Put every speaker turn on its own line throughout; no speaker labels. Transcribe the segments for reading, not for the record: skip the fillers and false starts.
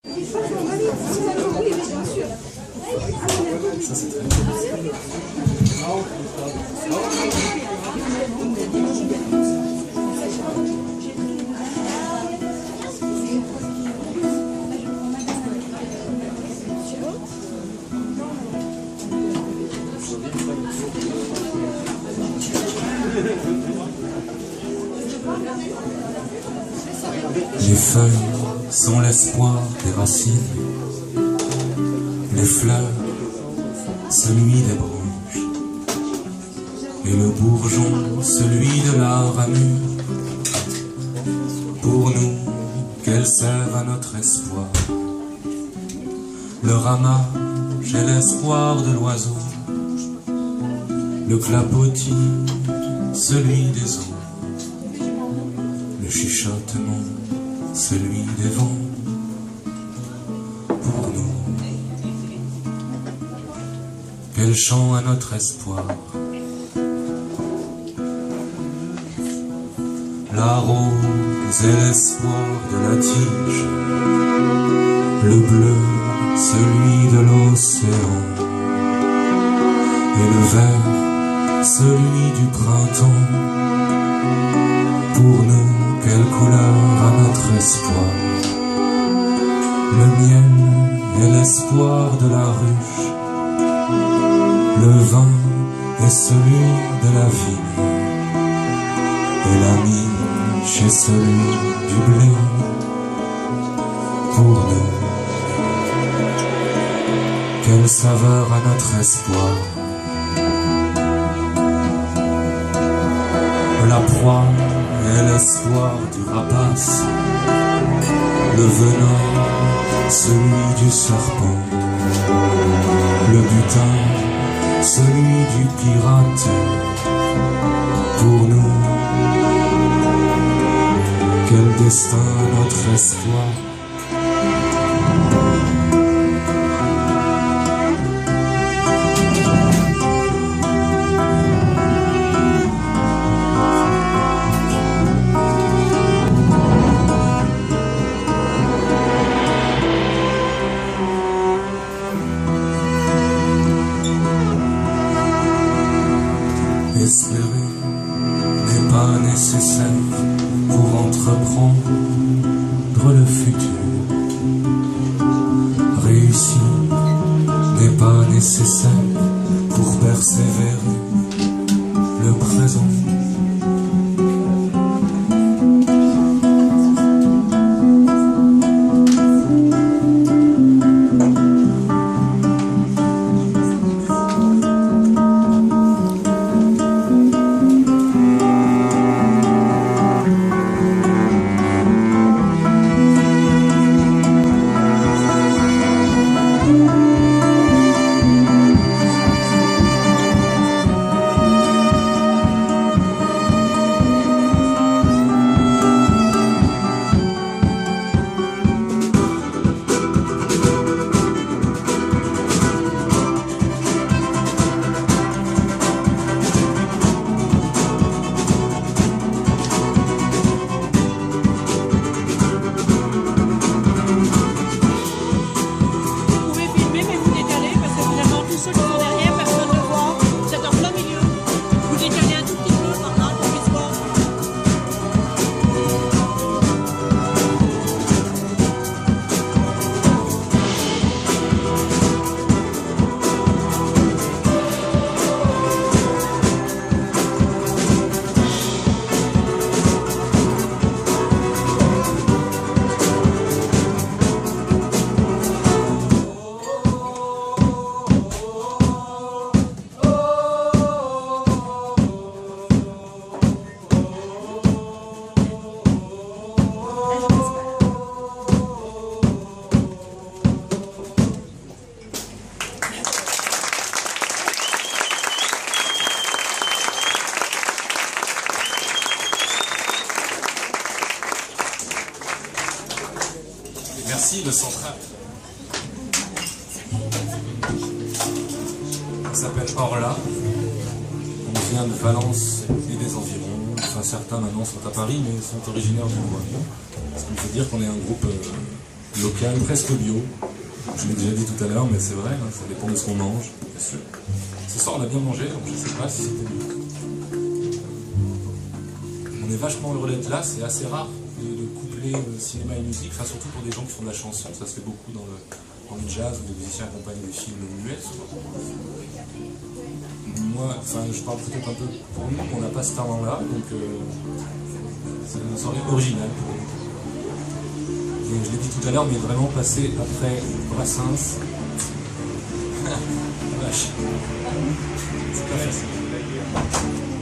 Les feuilles sont l'espoir des racines, les fleurs, celui des branches, et le bourgeon, celui de la ramure. Pour nous, qu'elle serve à notre espoir. Le ramage est l'espoir de l'oiseau, le clapotis, celui des eaux, le chuchotement, celui des vents. Pour nous, quel chant à notre espoir. La rose est l'espoir de la tige, le bleu, celui de l'océan, et le vert, celui du printemps. Pour nous, quelle couleur à notre espoir. Le miel est l'espoir de la ruche, le vin est celui de la vigne, et la miche est celui du blé. Pour nous, quelle saveur à notre espoir. La proie est l'espoir du rapace, le venin, celui du serpent, le butin, celui du pirate. Pour nous, quel destin notre espoir. Espérer n'est pas nécessaire pour entreprendre le futur. Réussir n'est pas nécessaire pour persévérer le présent. Merci, le central. Il s'appelle Orla. On vient de Valence et des environs. Enfin, certains maintenant sont à Paris, mais sont originaires du Loiret. Ce qui veut dire qu'on est un groupe local, presque bio. Je l'ai déjà dit tout à l'heure, mais c'est vrai, hein, ça dépend de ce qu'on mange, bien sûr. Ce soir, on a bien mangé, donc je ne sais pas si c'était mieux. On est vachement heureux d'être là, c'est assez rare de coupler cinéma et musique, enfin surtout pour des gens qui font de la chanson, ça se fait beaucoup dans le jazz, où des musiciens accompagnent des films muets. Moi, enfin, je parle peut-être un peu pour nous, on n'a pas ce talent-là, donc c'est une soirée originale. Et je l'ai dit tout à l'heure, mais vraiment passer après Brassens, vache, c'est pas facile.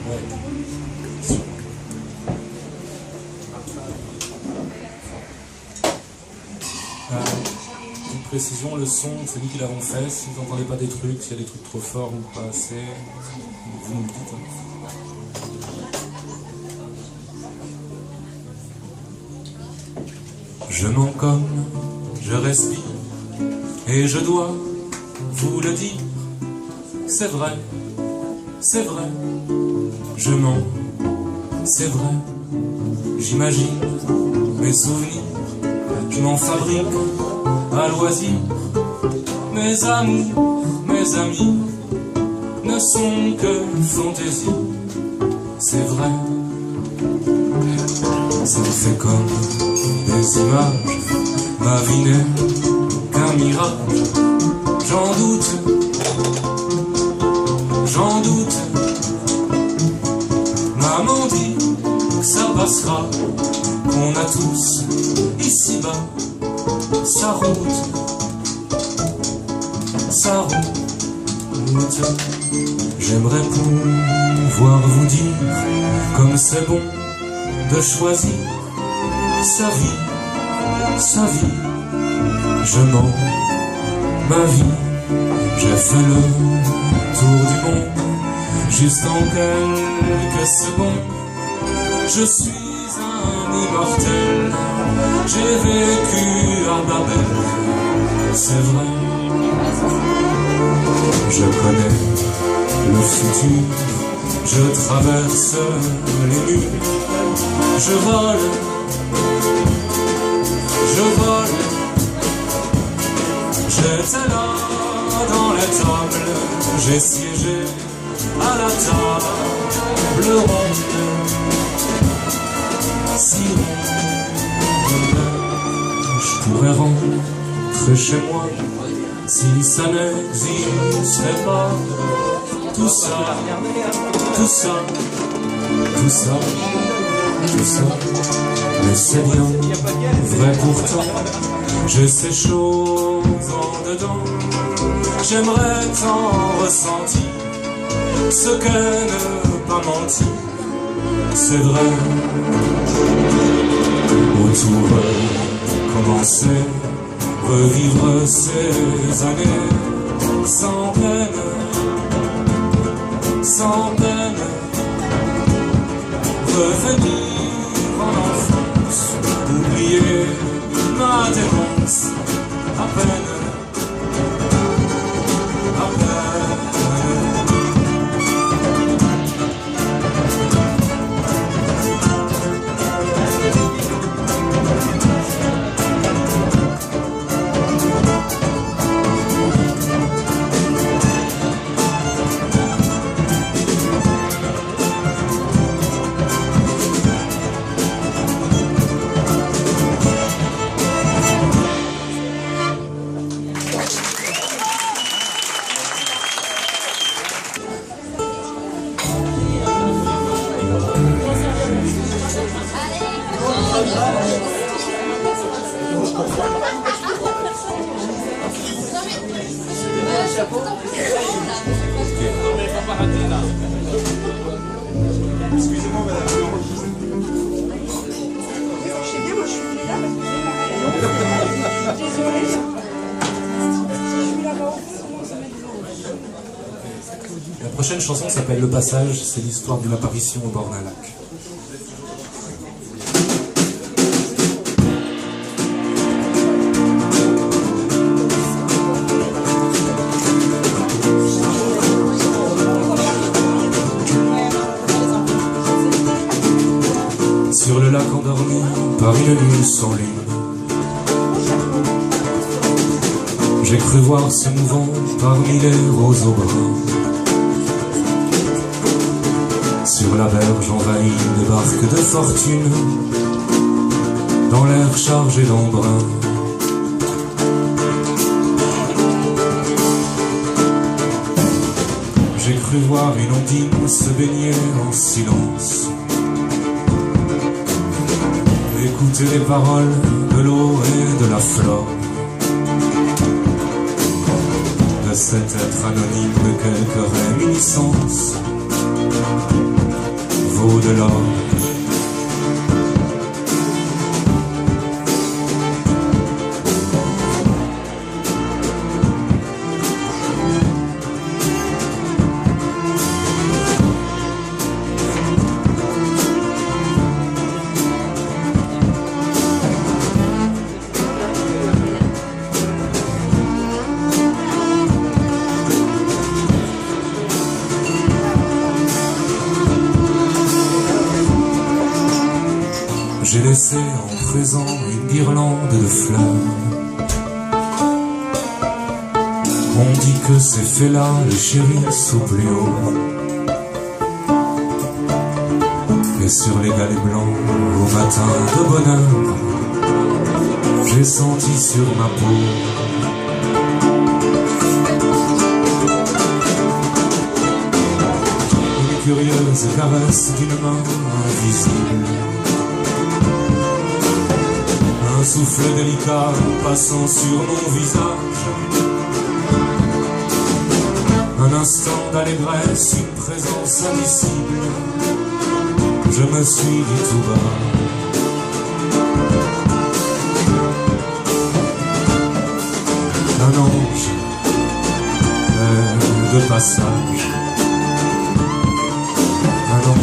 Ouais. Une précision, le son, c'est nous qui l'avons fait. Si vous n'entendez pas des trucs, s'il y a des trucs trop forts ou pas assez, vous nous le dites. Je mens comme je respire et je dois vous le dire. C'est vrai, je mens, c'est vrai. J'imagine mes souvenirs, je m'en fabrique à loisir. Mes amours, mes amis ne sont que fantaisie. C'est vrai, ça me fait comme des images. Ma vie n'est qu'un mirage. J'en doute, maman dit que ça passera, qu'on a tous ici-bas sa route. J'aimerais pouvoir vous dire comme c'est bon de choisir sa vie. Je mens ma vie, j'ai fait le tour du monde, juste en quelques secondes. Je suis un immortel, j'ai vécu à Babel, c'est vrai. Je connais le futur, je traverse les murs, je vole, j'étais là dans les tables, j'ai siégé à la table ronde, si ronde. Je pourrais rentrer chez moi si ça n'existait pas. Tout ça, mais c'est bien vrai pourtant. J'ai ces choses en dedans, j'aimerais tant ressentir ce qu'est ne pas mentir. C'est vrai, autour commencer, revivre ces années sans peine, revenir en enfance, oublier ma démence, à peine.
Excusez-moi madame. Je sais bien, moi je suis venue là parce que désolée. Je suis là-bas.
La prochaine chanson s'appelle Le Passage, c'est l'histoire d'une apparition au bord d'un lac. Sur le lac endormi par une nuit sans lune, J'ai cru voir se mouvant parmi les roseaux bruns. Sur la berge envahie de barques de fortune, dans l'air chargé d'embrun. J'ai cru voir une ondine se baigner en silence, écouter les paroles de l'eau et de la flore, de cet être anonyme de quelque réminiscence vaut de l'or. J'ai laissé en présent une guirlande de fleurs. On dit que ces faits-là, les chérissent au plus haut. Et sur les galets blancs, au matin de bonheur, j'ai senti sur ma peau une curieuse caresse d'une main invisible. Un souffle délicat passant sur mon visage. Un instant d'allégresse, une présence indicible. Je me suis dit tout bas: un ange est de passage. Un ange.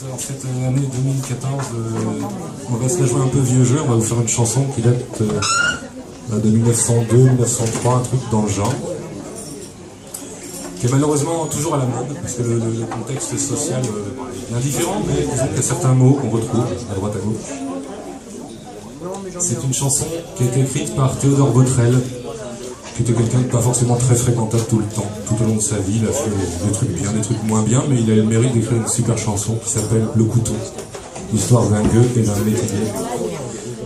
En cette année 2014, on va se la jouer un peu vieux jeu. On va vous faire une chanson qui date de 1902, 1903, un truc dans le genre, qui est malheureusement toujours à la mode, parce que le contexte social est indifférent, mais disons qu'il y a certains mots qu'on retrouve à droite à gauche. C'est une chanson qui a été écrite par Théodore Botrel, qui était quelqu'un de pas forcément très fréquentable tout le temps, tout au long de sa vie. Il a fait des trucs bien, des trucs moins bien, mais il a le mérite d'écrire une super chanson qui s'appelle Le Couteau, l'histoire d'un gueux et d'un métayer,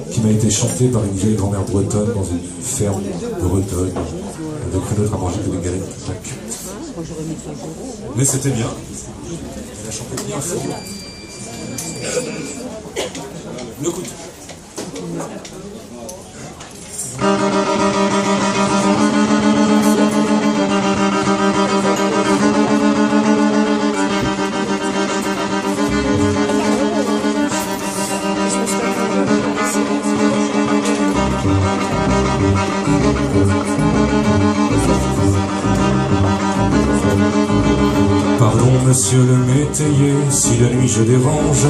qui m'a été chantée par une vieille grand-mère bretonne dans une ferme bretonne, avec rien d'autre à manger que des galettes de Pâques. Mais c'était bien, elle a chanté bien fort. Le Couteau. Pardon monsieur le métayer, si la nuit je dérange,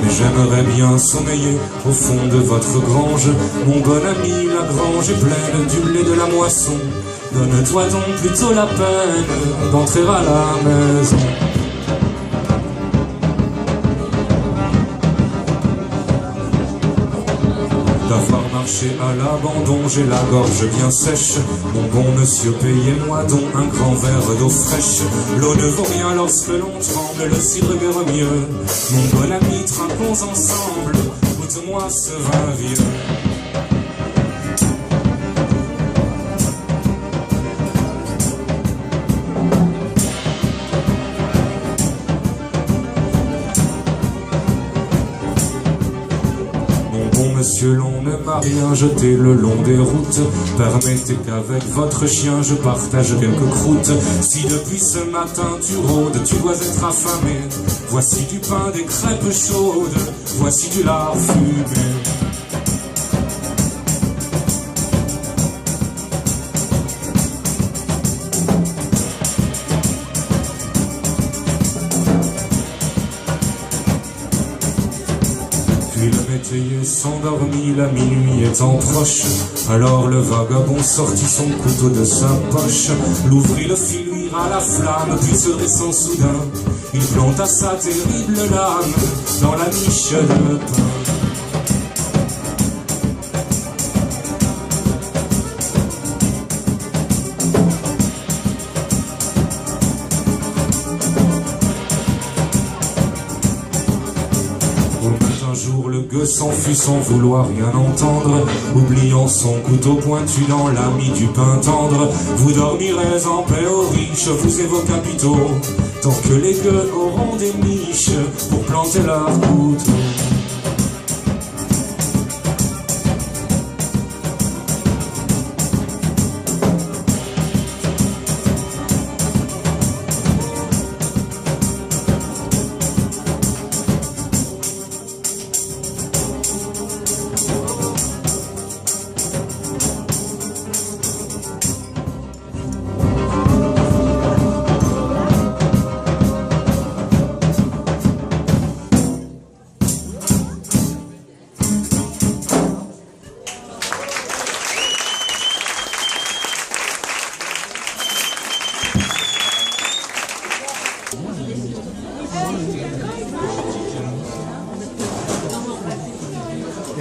mais j'aimerais bien sommeiller au fond de votre grange. Mon bon ami, la grange est pleine du blé de la moisson. Donne-toi donc plutôt la peine d'entrer à la maison. D'avoir marché à l'abandon, j'ai la gorge bien sèche. Mon bon monsieur, payez-moi donc un grand verre d'eau fraîche. L'eau ne vaut rien lorsque l'on tremble, le cidre guère mieux. Mon bon ami, trinquons ensemble, goûte-moi ce vin vieux. messieurs, l'on ne m'a rien jeté le long des routes. Permettez qu'avec votre chien je partage quelques croûtes. Si depuis ce matin tu rôdes, tu dois être affamé. Voici du pain, des crêpes chaudes, voici du lard fumé. Puis le métayer s'endormit, la minuit étant proche. Alors le vagabond sortit son couteau de sa poche, l'ouvrit, le fit luire à la flamme, puis se dressant soudain, il planta sa terrible lame dans la niche de pain. Un jour le gueux s'enfuit sans vouloir rien entendre, oubliant son couteau pointu dans la mie du pain tendre. Vous dormirez en paix aux riches, vous et vos capitaux, tant que les gueux auront des niches pour planter leurs couteaux.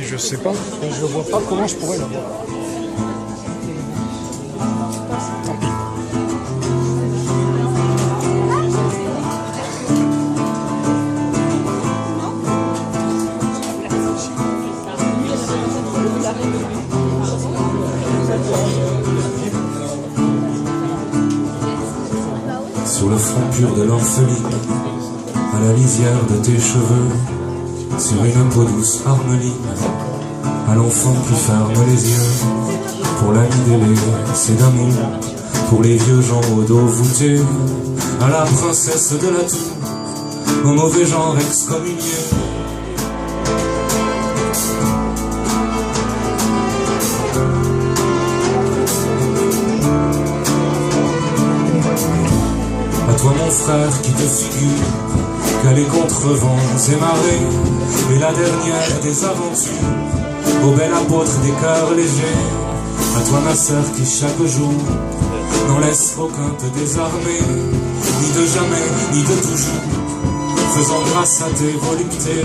Et je sais pas, je vois pas comment je pourrais l'avoir. Tant pis.
Sur le front pur de l'orpheline, à la lisière de tes cheveux, sur une peau douce armeline, à l'enfant qui ferme les yeux, pour l'ami délaissé d'amour, pour les vieux gens au dos voûtés, à la princesse de la tour, au mauvais genre excommunié. À toi mon frère qui te figure qu'à les contrevents et marées, et la dernière des aventures, au bel apôtre des cœurs légers. À toi ma sœur qui chaque jour n'en laisse aucun te désarmer, ni de jamais, ni de toujours, faisant grâce à tes voluptés.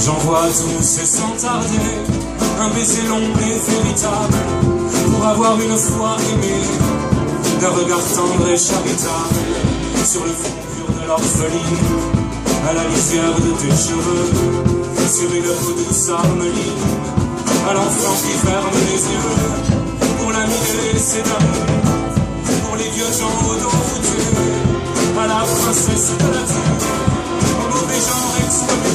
J'envoie à tous et sans tarder un baiser long et véritable, pour avoir une fois aimé d'un regard tendre et charitable, sur le front pur de l'orpheline, à la lisière de tes cheveux, sur une peau douce armeline, à l'enfant qui ferme les yeux, pour l'ami délaissé d'amour, pour les vieux gens au dos foutus, à la princesse de la tour, au mauvais genre excommunié.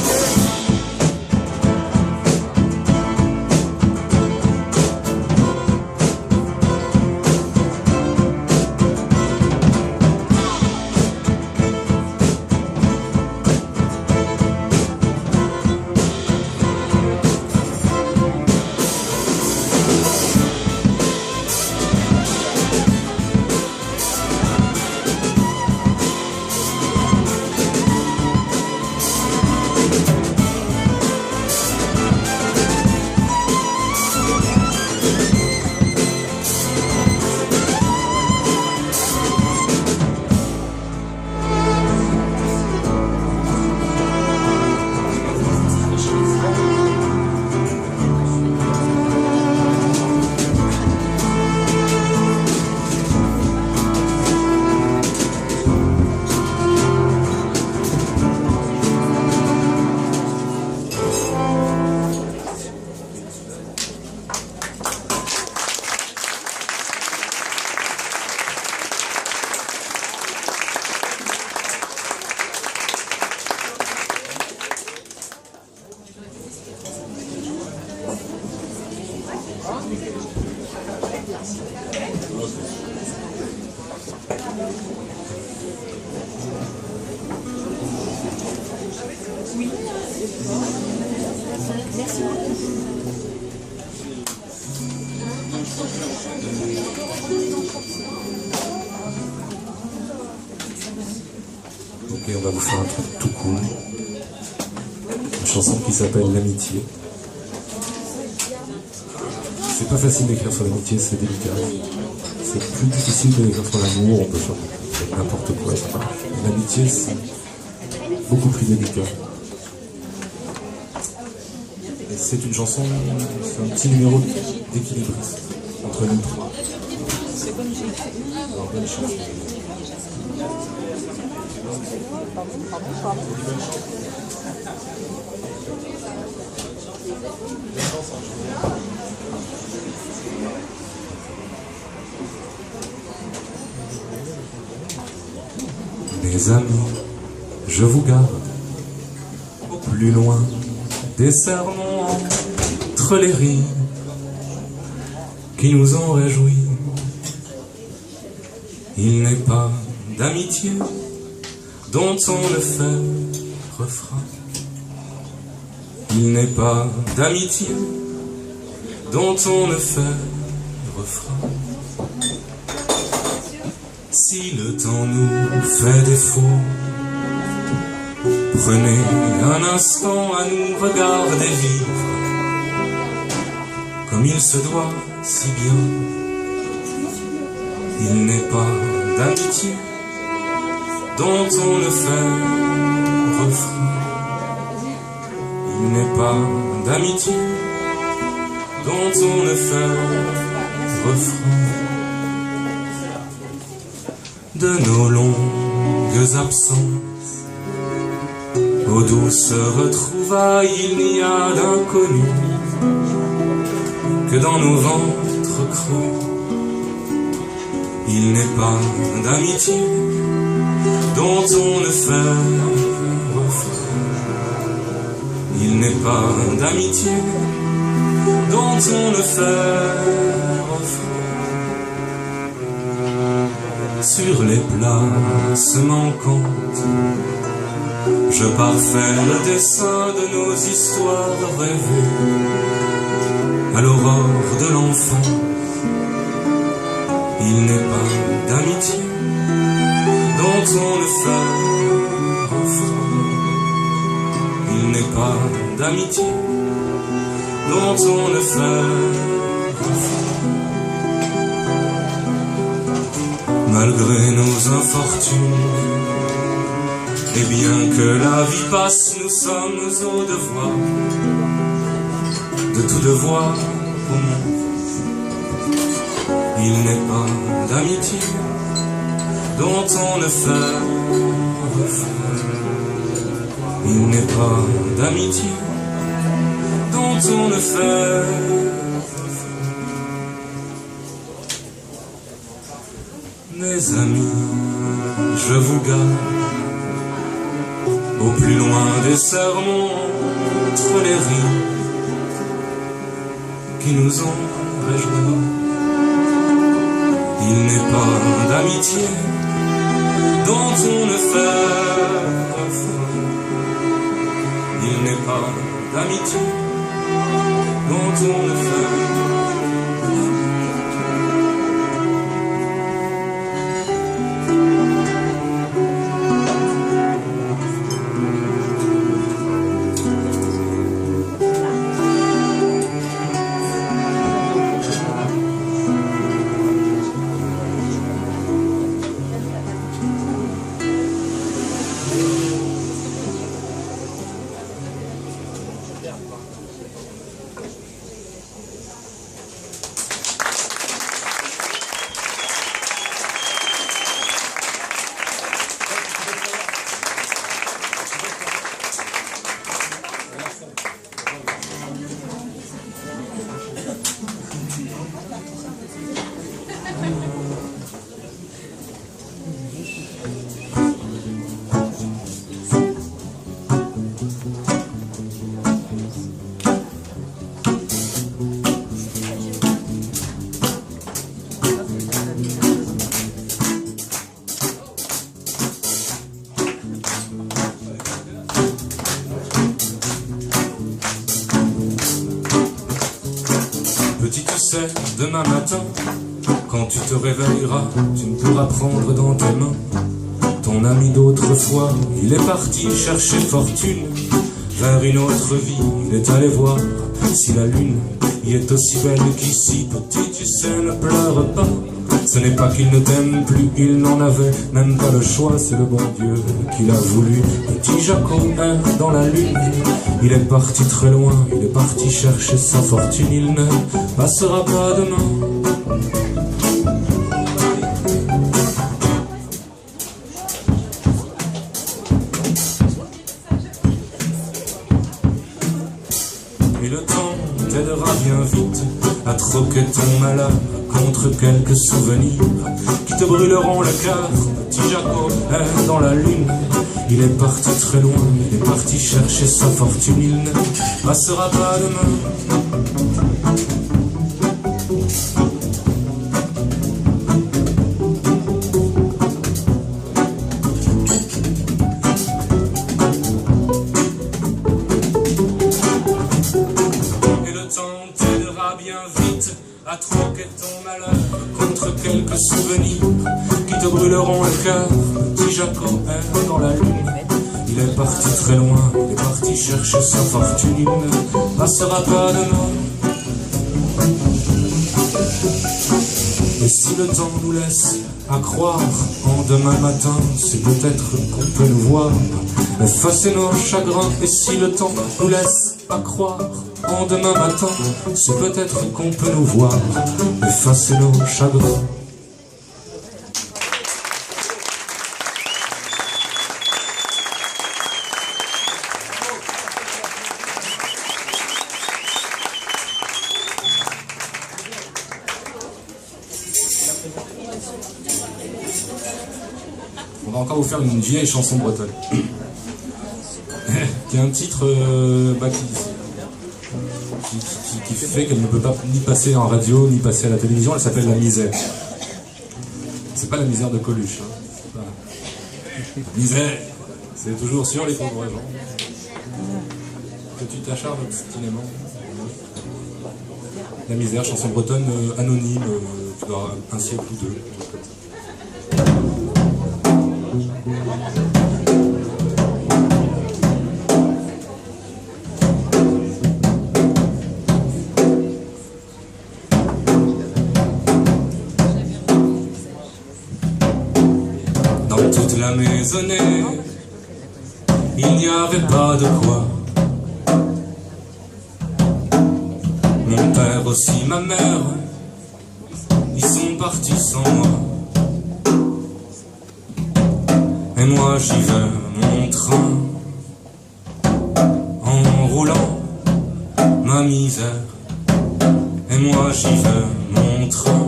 Ok, on va vous faire un truc tout cool. Une chanson qui s'appelle L'amitié. C'est pas facile d'écrire sur l'amitié, c'est délicat. C'est plus difficile d'écrire sur l'amour, on peut faire n'importe quoi, ça marche. L'amitié, c'est beaucoup plus délicat. Et c'est une chanson, c'est un petit numéro d'équilibre entre nous trois. Alors, bonne chance. Mes amis, je vous garde au plus loin des sermons entre les rimes qui nous ont réjouis. Il n'est pas d'amitié dont on ne fait refrain. Il n'est pas d'amitié dont on ne fait refrain. Si le temps nous fait défaut, prenez un instant à nous regarder vivre comme il se doit si bien. Il n'est pas d'amitié dont on ne fait refrain. Il n'est pas d'amitié dont on ne fait refrain. De nos longues absences aux douces retrouvailles, il n'y a d'inconnu que dans nos ventres creux. Il n'est pas d'amitié dont on ne fait refrain. Il n'est pas d'amitié dont on ne fait refrain. Sur les places manquantes, je parfais le dessin de nos histoires rêvées à l'aurore de l'enfance. Il n'est pas d'amitié dont on ne fait refrain. Il n'est pas d'amitié dont on ne fait refrain. Malgré nos infortunes, et bien que la vie passe, nous sommes au devoir de tout devoir au monde. Il n'est pas d'amitié dont on ne fait refrain. Il n'est pas d'amitié dont on ne fait refrain. Mes amis, je vous garde au plus loin des sermons entre les rimes qui nous ont réjouis. Il n'est pas d'amitié dont on ne fait refrain. Il n'est pas d'amitié dont on ne fait Petit, tu sais, demain matin, quand tu te réveilleras, tu ne pourras prendre dans tes mains ton ami d'autrefois. Il est parti chercher fortune vers une autre vie. Il est allé voir si la lune y est aussi belle qu'ici. Petit, tu sais, ne pleure pas. Ce n'est pas qu'il ne t'aime plus, il n'en avait même pas le choix. C'est le bon Dieu qui l'a voulu. Petit Jaco est dans la lune. Il est parti très loin, il est parti chercher sa fortune. Il ne passera pas demain. Et le temps t'aidera bien vite à troquer ton malheur contre quelques souvenirs qui te brûleront le cœur. Petit Jaco est dans la lune. Il est parti très loin, il est parti chercher sa fortune. Il ne passera pas demain. À troquer ton malheur contre quelques souvenirs qui te brûleront le cœur. Petit Jaco est dans la lune. Il est parti très loin, il est parti chercher sa fortune. Il ne passera pas demain. Et si le temps nous laisse à croire en demain matin, c'est peut-être qu'on peut nous voir effacer nos chagrins. Et si le temps nous laisse à croire en demain matin, c'est peut-être qu'on peut nous voir effacer nos chagrins. On va encore vous faire une vieille chanson bretonne qui a un titre qui fait qu'elle ne peut pas ni passer en radio ni passer à la télévision. Elle s'appelle La Misère. C'est pas la misère de Coluche, hein. La misère, c'est toujours sur les pauvres gens que tu t'acharnes obstinément. La Misère, chanson bretonne anonyme, tu dois avoir un siècle ou deux. Dans toute la maisonnée, il n'y avait pas de quoi. Mon père aussi, ma mère, ils sont partis sans moi. Et moi j'y vais, mon train, en roulant ma misère. Et moi j'y vais, mon train,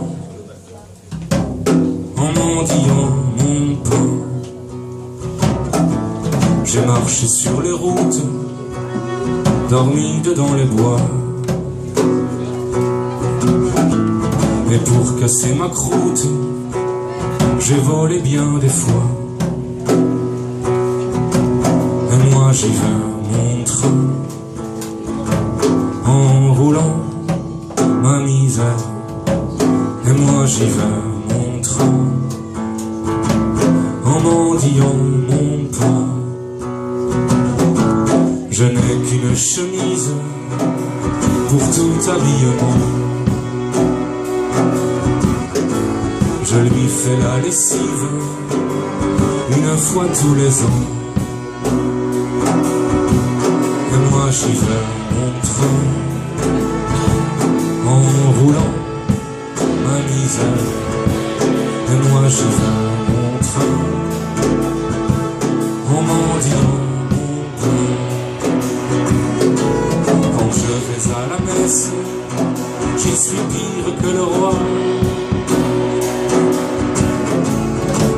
en mendiant mon pain. J'ai marché sur les routes, dormi dedans les bois. Et pour casser ma croûte, j'ai volé bien des fois. Et moi j'y vais, mon train, en roulant ma misère. Et moi j'y vais, mon train, en mendiant mon pain. Je n'ai qu'une chemise pour tout habillement. Je lui fais la lessive une fois tous les ans. Et moi j'y vais, mon train, en roulant ma misère. Et moi j'y vais, mon train, en mendiant mon pain. Quand je vais à la messe, j'y suis pire que le roi.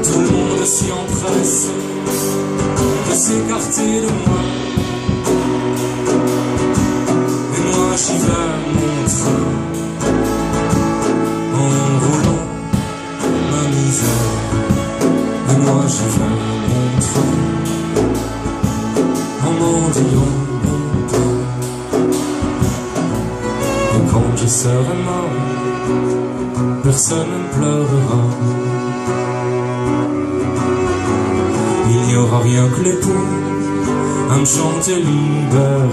Tout le monde s'y empresse de s'écarter de moi. Et moi j'y vais, mon train, en roulant ma misère. Et moi j'y vais, mon train, en mendiant mon pain. Et quand je serai mort, personne ne pleurera. Il n'y aura rien que l'époux à me chanter libéral.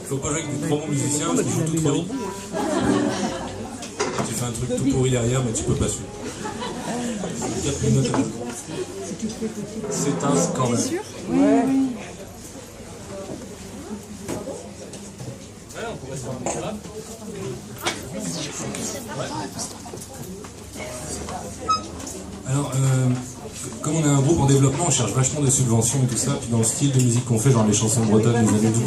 Faut pas jouer avec des trop bons musiciens parce qu'ils jouent tout trop vite. Tu fais un truc tout pourri derrière mais tu peux pas suivre. C'est un scandale.
Sûr ? Ouais.
Alors, comme on est un groupe en développement, on cherche vachement des subventions et tout ça, puis dans le style de musique qu'on fait, genre les chansons bretonnes des années 12,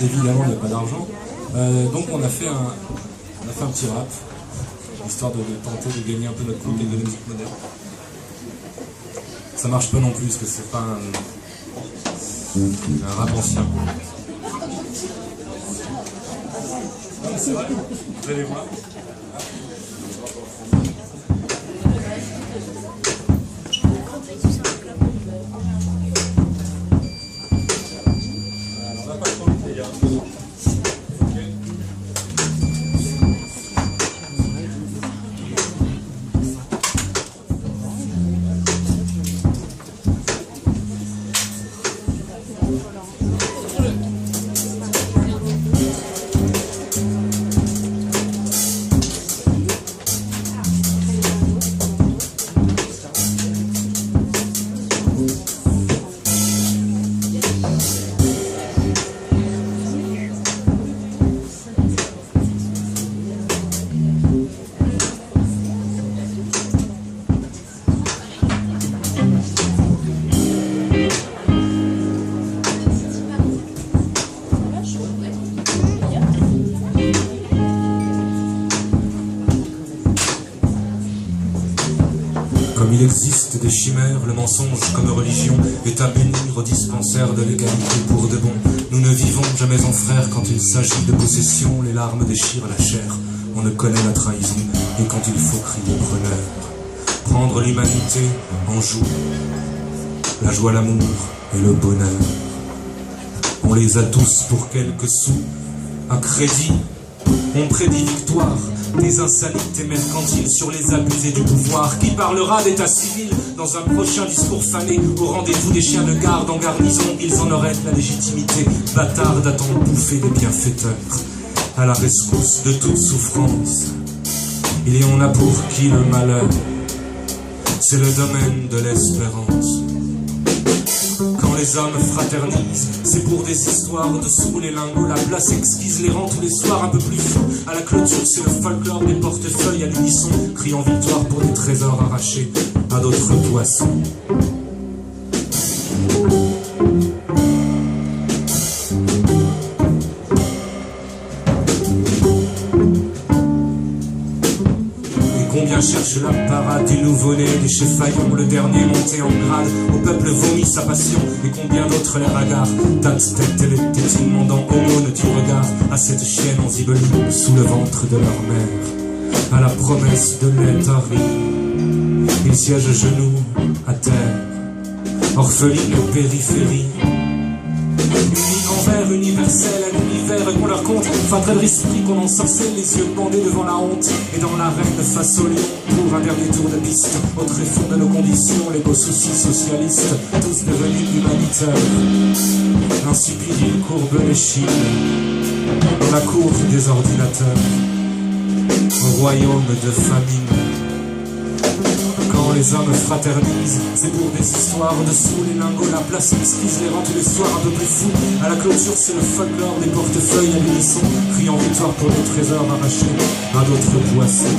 évidemment il n'y a pas d'argent. Donc on a fait un petit rap, histoire de tenter de gagner un peu notre couple et de la musique moderne. Ça marche pas non plus, parce que c'est pas un rap ancien. C'est vrai, vous allez voir. Comme il existe des chimères, le mensonge comme religion est à bénir au dispensaire de l'égalité pour de bon. Nous ne vivons jamais en frères quand il s'agit de possession, les larmes déchirent la chair, on ne connaît la trahison, et quand il faut crier preneur, prendre l'humanité en joue, la joie, l'amour et le bonheur. On les a tous pour quelques sous, à crédit, on prédit victoire, des insanités mercantiles sur les abusés du pouvoir. Qui parlera d'état civil dans un prochain discours fané au rendez-vous des chiens de garde en garnison? Ils en auraient la légitimité, bâtarde à tant bouffer des bienfaiteurs, à la rescousse de toute souffrance. Il y en a pour qui le malheur, c'est le domaine de l'espérance. Quand les hommes fraternisent, c'est pour des histoires de sous les lingots, la place exquise les rend tous les soirs un peu plus fous. À la clôture, c'est le folklore des portefeuilles à l'unisson, criant victoire pour des trésors arrachés à d'autres poissons. Et combien cherche la paradis nouveau-né, des cheffaillons, le dernier monté en grade, au peuple vomi sa passion, et combien d'autres les bagarres. Tête, elle était demandant aumône du regard à cette chienne en zibeline sous le ventre de leur mère. À la promesse de l'Étari, ils siègent genoux à terre, orpheline de périphérie. Unis envers universel à l'univers qu'on leur compte, fatal esprit qu'on ensorcelle, les yeux bandés devant la honte, et dans l'arène face au lion, pour un dernier tour de piste, au tréfonds de nos conditions, les beaux soucis socialistes, tous devenus humanitaires. L'insipide île courbe les chines, dans la cour des ordinateurs, au royaume de famine. Quand les hommes fraternisent, c'est pour des histoires de sous, les lingots, la place exquise, les rend tous les soirs un peu plus fous. À la clôture, c'est le folklore des portefeuilles à l'unisson, criant victoire pour des trésors arrachés à d'autres poissons.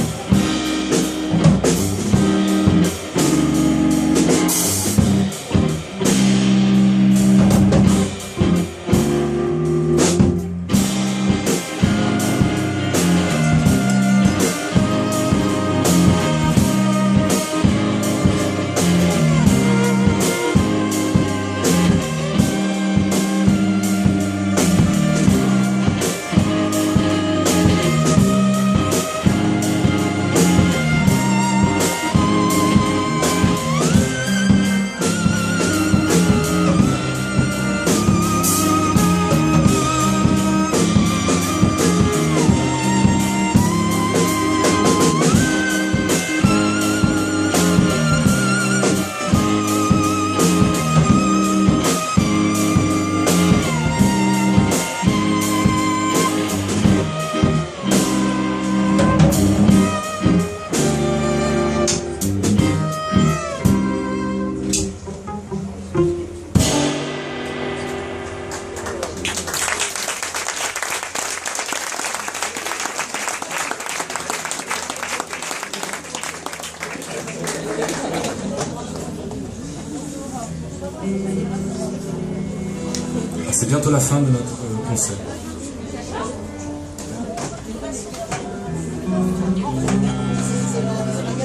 C'est bientôt la fin de notre concert.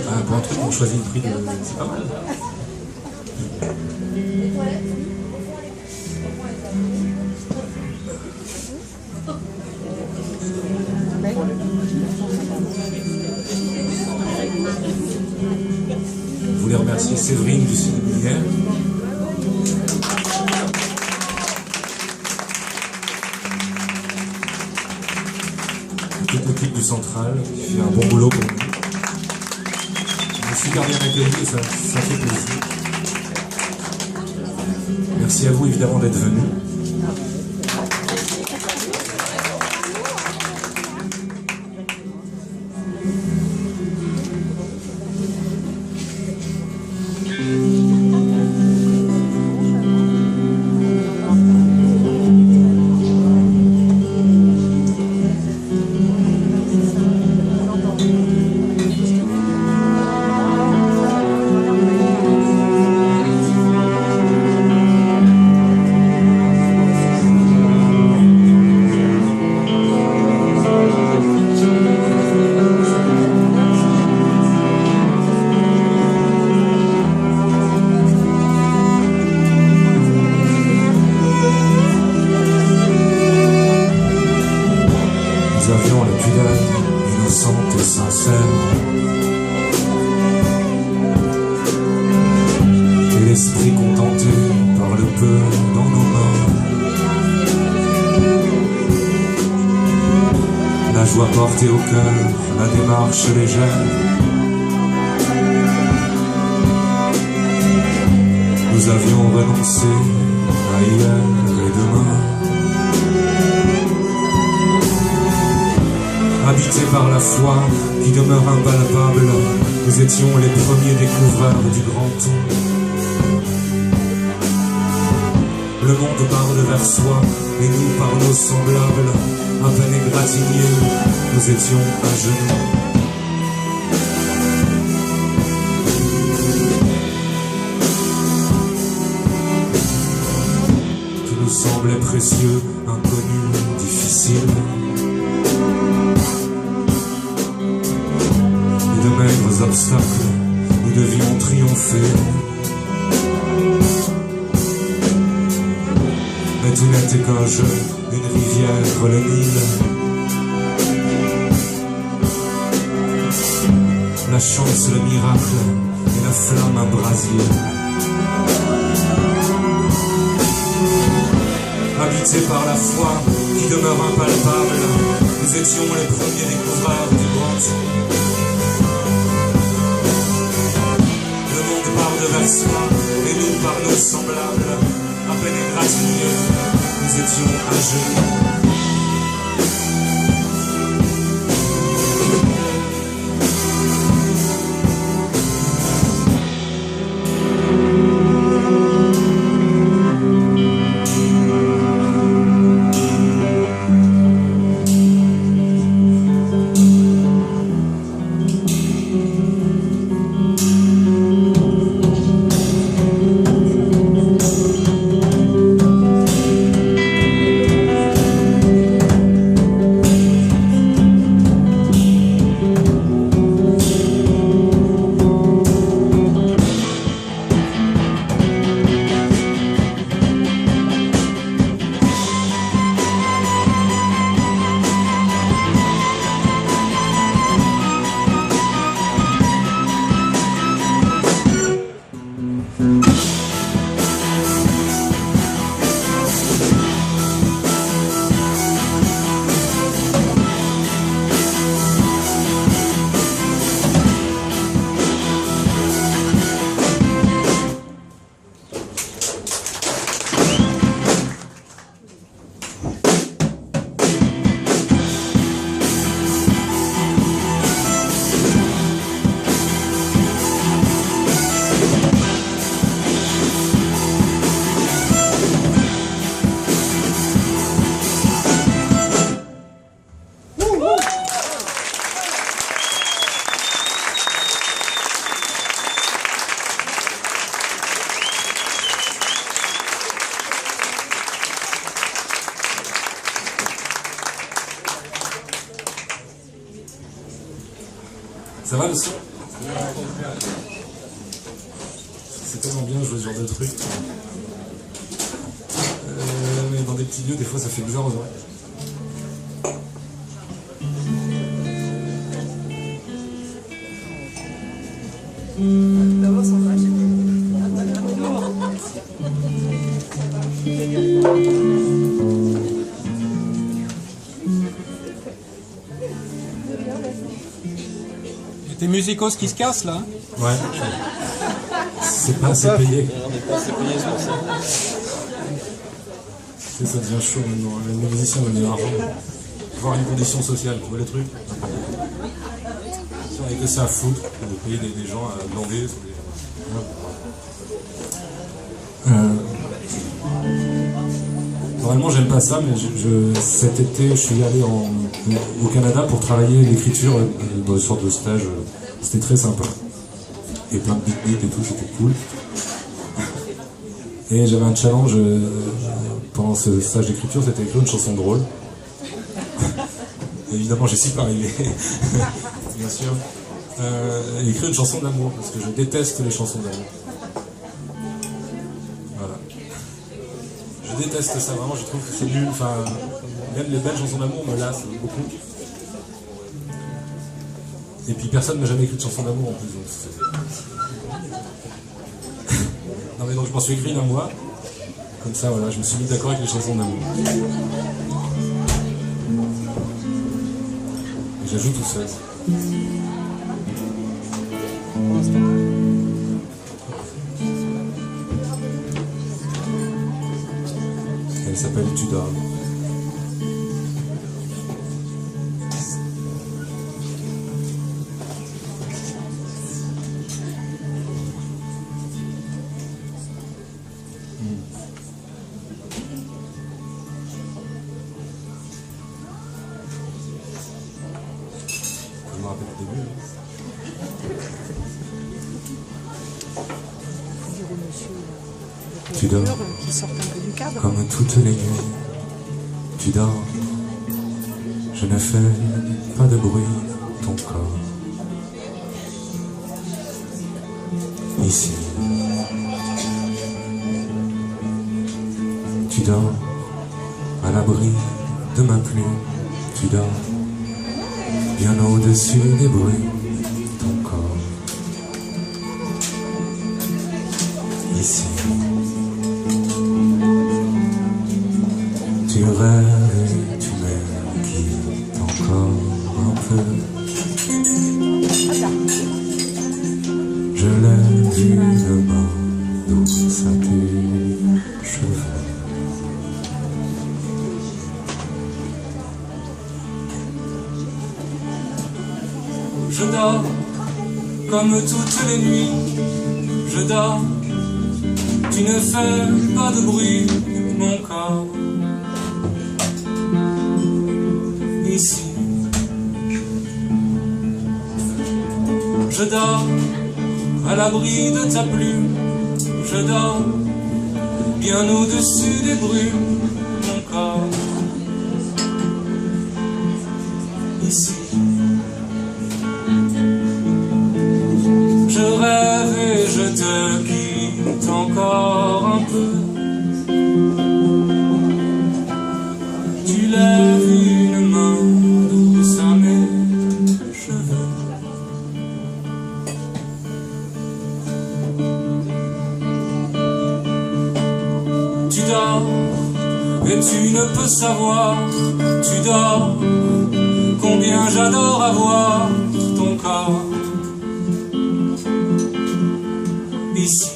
Ah, pour un truc, on choisit le prix de... C'est pas mal. Je voulais remercier Séverine du Sud de Lumière. Toute l'équipe du Central qui fait un bon boulot pour nous. On est super bien accueillis et ça fait plaisir. Merci à vous évidemment d'être venus. Nous avions la pudeur innocente et sincère, et l'esprit contenté par le peu dans nos mains. La joie portée au cœur, la démarche légère. Nous avions renoncé à hier et demain. Habités par la foi qui demeure impalpable, nous étions les premiers découvreurs du grand tout. Le monde parle vers soi, et nous par nos semblables, à peine égratignés, nous étions à genoux. Tout nous semblait précieux, inconnu, difficile. De maigres obstacles nous devions triompher. Mais tout n'était qu'un jeu, une rivière, le Nil. La chance, le miracle, et la flamme, un brasier. Habités par la foi qui demeure impalpable, nous étions les premiers découvreurs du monde. Le monde part de vers soi, et nous par nos semblables, à peine égratignés, nous étions à genoux. Ça va le son? C'est tellement bien de jouer ce genre de truc. Mais dans des petits lieux, des fois ça fait bizarre aux oreilles.
D'abord, ça va.
Tes musicos qui se cassent là?
Ouais. C'est pas assez payé. Ça devient chaud maintenant. Les musiciens veulent de l'argent. Voir une condition sociale, tu vois le truc? Si on avait que ça à foutre, de payer des gens à glander. Normalement j'aime pas ça, mais cet été je suis allé au Canada pour travailler l'écriture dans une sorte de stage. C'était très sympa. Et plein de pique-niques et tout, c'était cool. Et j'avais un challenge pendant ce stage d'écriture, c'était écrire une chanson drôle. Évidemment j'y suis pas arrivé, bien sûr. Écrire une chanson d'amour, parce que je déteste les chansons d'amour. Voilà. Je déteste ça, vraiment, je trouve que c'est nul. Enfin, même les belles chansons d'amour me lassent beaucoup. Et puis personne n'a jamais écrit de chanson d'amour en plus. Donc non mais donc je m'en suis écrit un mois. Comme ça, voilà, je me suis mis d'accord avec les chansons d'amour. Et j'ajoute tout seul. Elle s'appelle Tu dors. Je me rappelle le début. Tu dors comme toutes les nuits. Tu dors. Je ne fais pas de bruit, ton corps ici. Tu dors à l'abri de ma plume, tu dors bien au-dessus des bruits, ton corps ici. Tu rêves et tu me quittes encore un peu. Je lève une main douce à tes cheveux. Je dors comme toutes les nuits, je dors, tu ne fais pas de bruit, mon corps, ici. Je dors à l'abri de ta plume, je dors bien au-dessus des brumes, mon corps, ici. Je rêve et je te quitte encore un peu. Tu lèves une main douce à mes cheveux. Tu dors et tu ne peux savoir, tu dors, combien j'adore avoir ton corps ici.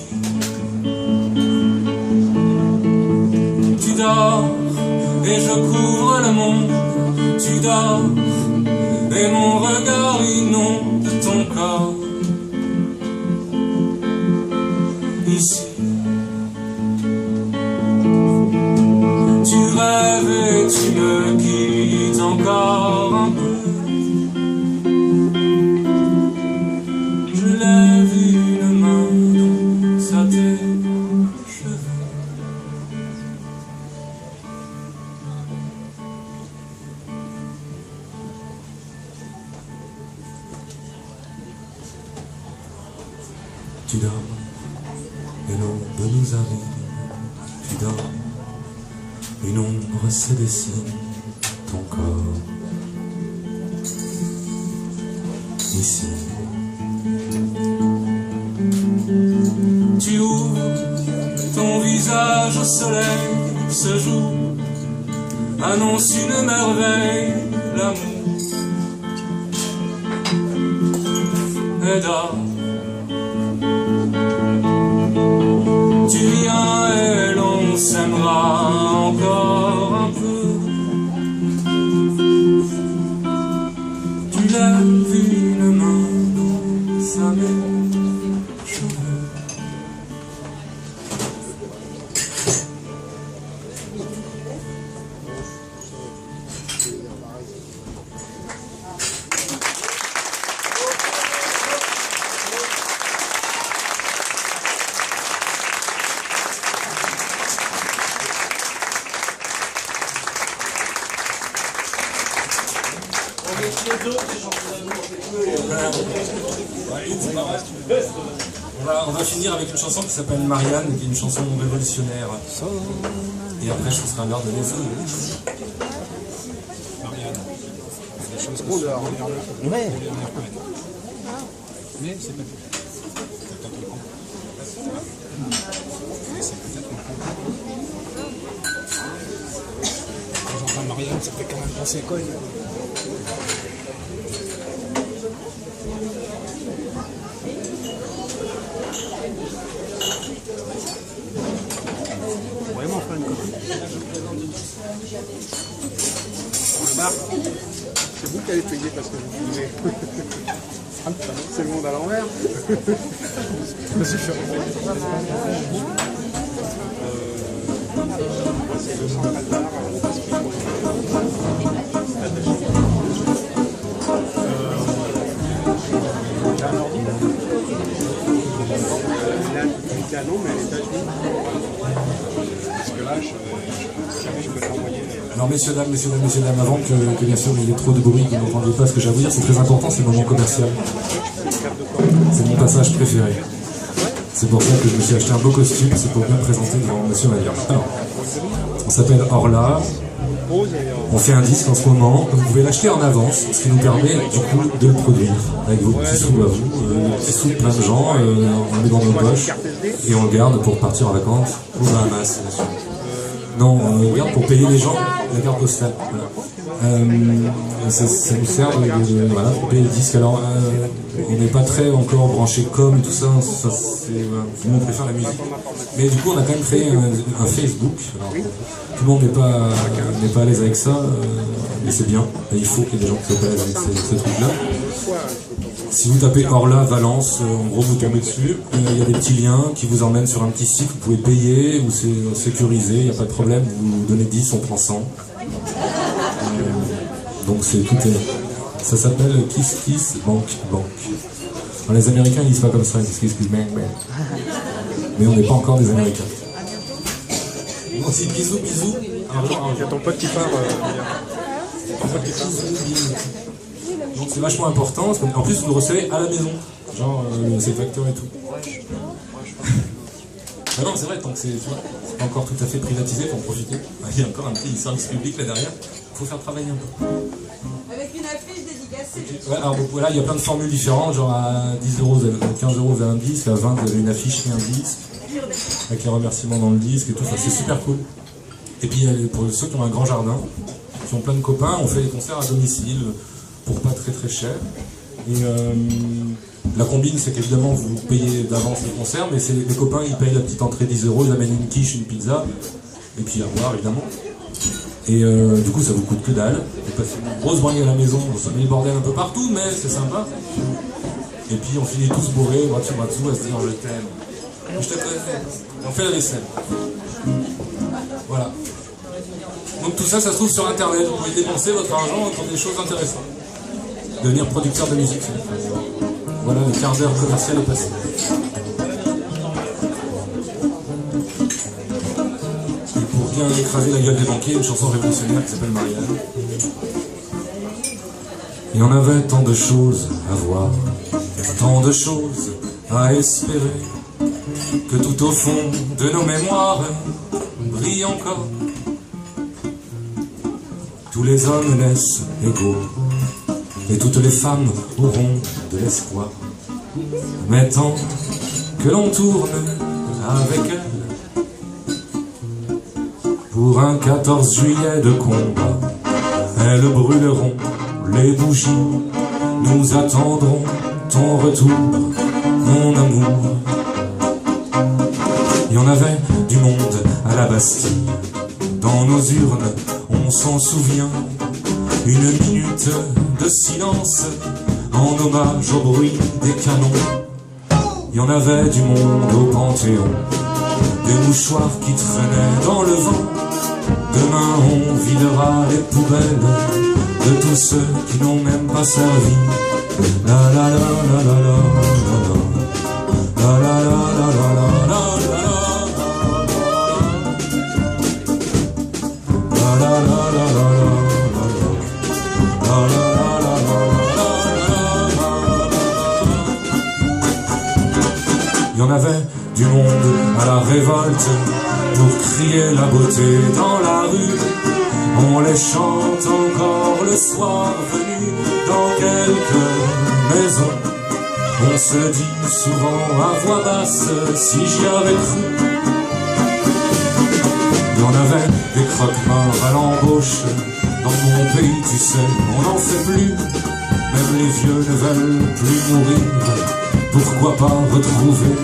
Tu dors et je couvre le monde, tu dors et mon regard inonde ton corps ici. Tu rêves et tu me quittes encore un peu. Je lève une main douce à tes cheveux. Tu dors et l'aube nous arrive. Tu dors, une ombre se dessine, ton corps ici. Tu ouvres ton visage au soleil, ce jour annonce une merveille, l'amour est d'or. Tu viens et l'on s'aimera encore un peu. Tu lèves une main douce à mes cheveux.
On va finir avec une chanson qui s'appelle Marianne, qui est une chanson révolutionnaire. Et après, je serai l'heure de laisser.
Marianne. Des choses qu'on doit regarder. Ouais. Mais c'est pas tout. Mais c'est peut-être mon point. Quand j'entends Marianne, ça fait quand même penser quoi. Vraiment fan quoi. C'est vous qui allez payer parce que vous filmez. C'est le monde à l'envers. Vas-y, fais c'est 200 $. Non, mais les États-Unis. Parce que là, je peux t'envoyer.
Alors messieurs, dames, avant que bien sûr il y ait trop de bruit, que vous n'entendiez pas ce que j'ai à vous dire, c'est très important, c'est le moment commercial. C'est mon passage préféré. C'est pour ça que je me suis acheté un beau costume, c'est pour bien présenter devant Monsieur Maillard. Alors, on s'appelle Orla. On fait un disque en ce moment, vous pouvez l'acheter en avance, ce qui nous permet du coup de le produire avec vos petits sous à vous, les petits sous de plein de gens, on le met dans nos poches et on le garde pour partir en vacances aux Bahamas, bien sûr. Non, on le garde pour payer les gens la carte postale. Voilà. Ça nous sert voilà, pour payer le disque. Alors, on n'est pas très encore branché com et tout ça, tout le monde préfère la musique. Mais du coup, on a quand même créé un Facebook. Alors, tout le monde n'est pas à l'aise avec ça, mais c'est bien. Et il faut qu'il y ait des gens qui soient à l'aise avec ces trucs-là. Si vous tapez Orla, Valence, en gros vous tombez dessus, il y a des petits liens qui vous emmènent sur un petit site, vous pouvez payer, ou c'est sécurisé, il n'y a pas de problème, vous donnez 10, on prend 100. Donc c'est tout est. Ça s'appelle Kiss Kiss Bank Bank. Alors, les Américains ils disent pas comme ça, Kiss Kiss Kiss Bank Bank. Mais on n'est pas encore des Américains. Bon, c'est bisous bisous.
Il y a ton pote qui part.
Donc c'est vachement important, parce qu'en plus vous le recevez à la maison, genre c'est le facteur et tout. Ah non c'est vrai, donc c'est pas encore tout à fait privatisé, pour en profiter. Il y a encore un petit service public là derrière, il faut faire travailler un peu.
Avec une affiche dédicacée.
Ouais, alors donc, voilà, il y a plein de formules différentes, genre à 10 €, à 15 € vous avez un disque, à 20 vous avez une affiche et un disque, avec les remerciements dans le disque et tout, enfin, c'est super cool. Et puis pour ceux qui ont un grand jardin, qui ont plein de copains, on fait des concerts à domicile, pour pas très très cher. Et la combine, c'est qu'évidemment vous payez d'avance les concerts, mais c'est les copains ils payent la petite entrée 10 €, ils amènent une quiche, une pizza, et puis à boire évidemment. Et du coup ça vous coûte que dalle. Vous passez une grosse brognée à la maison, ça met le bordel un peu partout, mais c'est sympa. Et puis on finit tous bourrés, bras dessous, à se dire je t'aime. Je te connais. On fait la vaisselle. Voilà. Donc tout ça, ça se trouve sur internet, vous pouvez dépenser votre argent pour des choses intéressantes. Devenir producteur de musique. Voilà, le quart d'heure commercial est passé. Et pour bien écraser la gueule des banquiers, une chanson révolutionnaire qui s'appelle Marianne. Il y en avait tant de choses à voir, tant de choses à espérer, que tout au fond de nos mémoires brille encore. Tous les hommes naissent égaux, et toutes les femmes auront de l'espoir. Mais tant que l'on tourne avec elles pour un 14 juillet de combat, elles brûleront les bougies. Nous attendrons ton retour, mon amour. Il y en avait du monde à la Bastille, dans nos urnes on s'en souvient. Une minute de silence en hommage au bruit des canons. Il y en avait du monde au Panthéon, des mouchoirs qui traînaient dans le vent. Demain on videra les poubelles de tous ceux qui n'ont même pas servi. La la la la la la la la la la la la la. Il y en avait du monde à la révolte pour crier la beauté dans la rue. On les chante encore le soir venu dans quelques maisons. On se dit souvent à voix basse si j'y avais cru. Il y en avait des croque-morts à l'embauche. Dans mon pays, tu sais, on n'en fait plus. Même les vieux ne veulent plus mourir. Pourquoi pas retrouver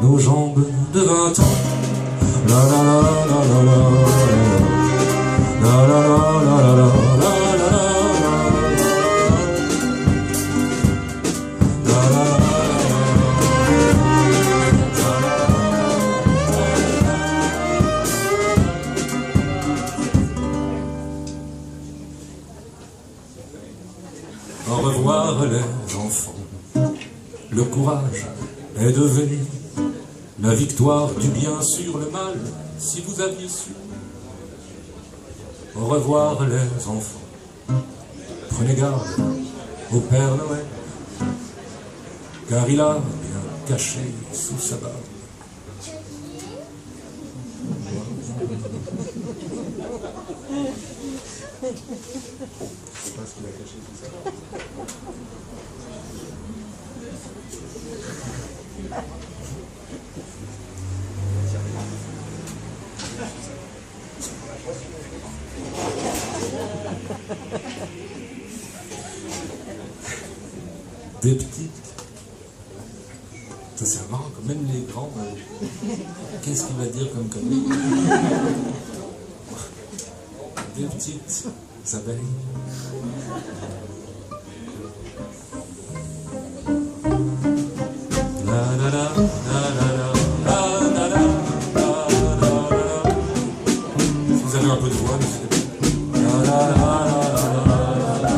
nos jambes de 20 ans? La la la la la la la la la la la la. Au revoir les enfants, le courage est devenu la victoire du bien sur le mal, si vous aviez su. Au revoir les enfants, prenez garde au Père Noël, car il a bien caché sous sa barbe. Je sais pas ce qu'il a caché tout ça. Des petites. Ça c'est marrant, quand même les grands. Qu'est-ce qu'il va dire comme connerie? Des petites abeilles. La la la la la la la la la. Si vous avez un peu de voix, la la la la la la la.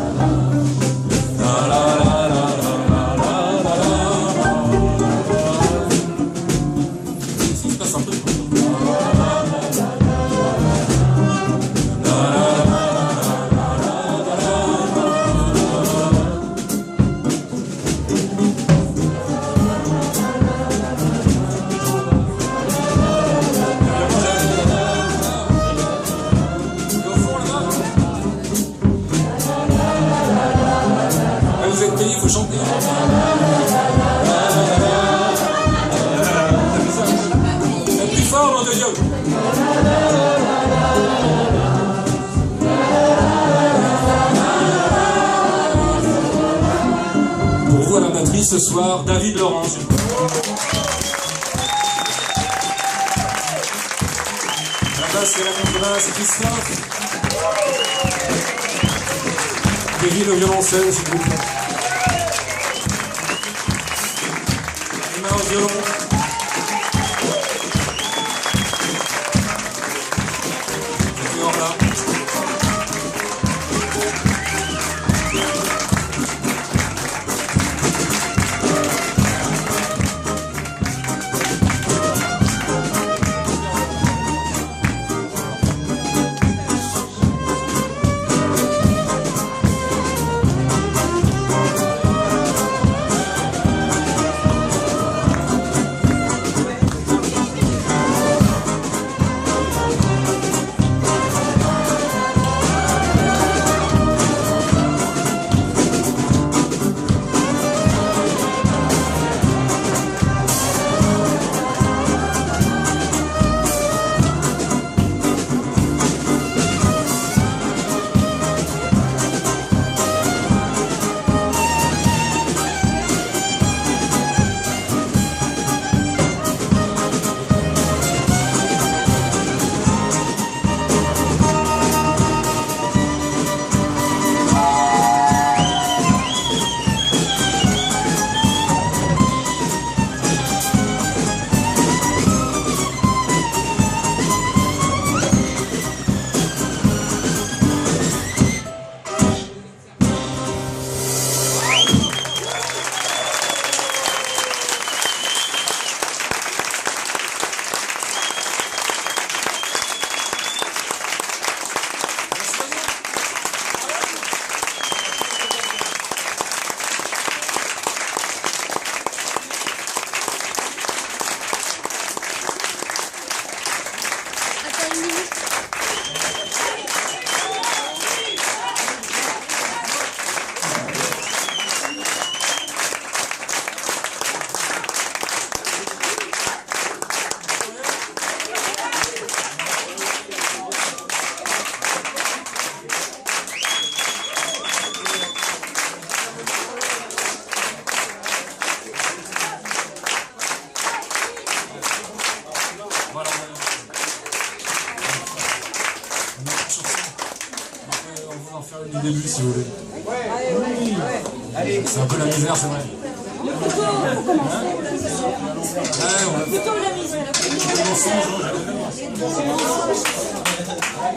Il faut chanter. Plus fort, nom de Dieu. Pour vous à la batterie ce soir, David Laurent. La basse et la contrebasse, Christophe. Kevin au violoncelle, s'il vous plaît. Au violon. Et puis en là. Du début si vous voulez. Oui. C'est un peu la misère, c'est vrai.
Plutôt la misère.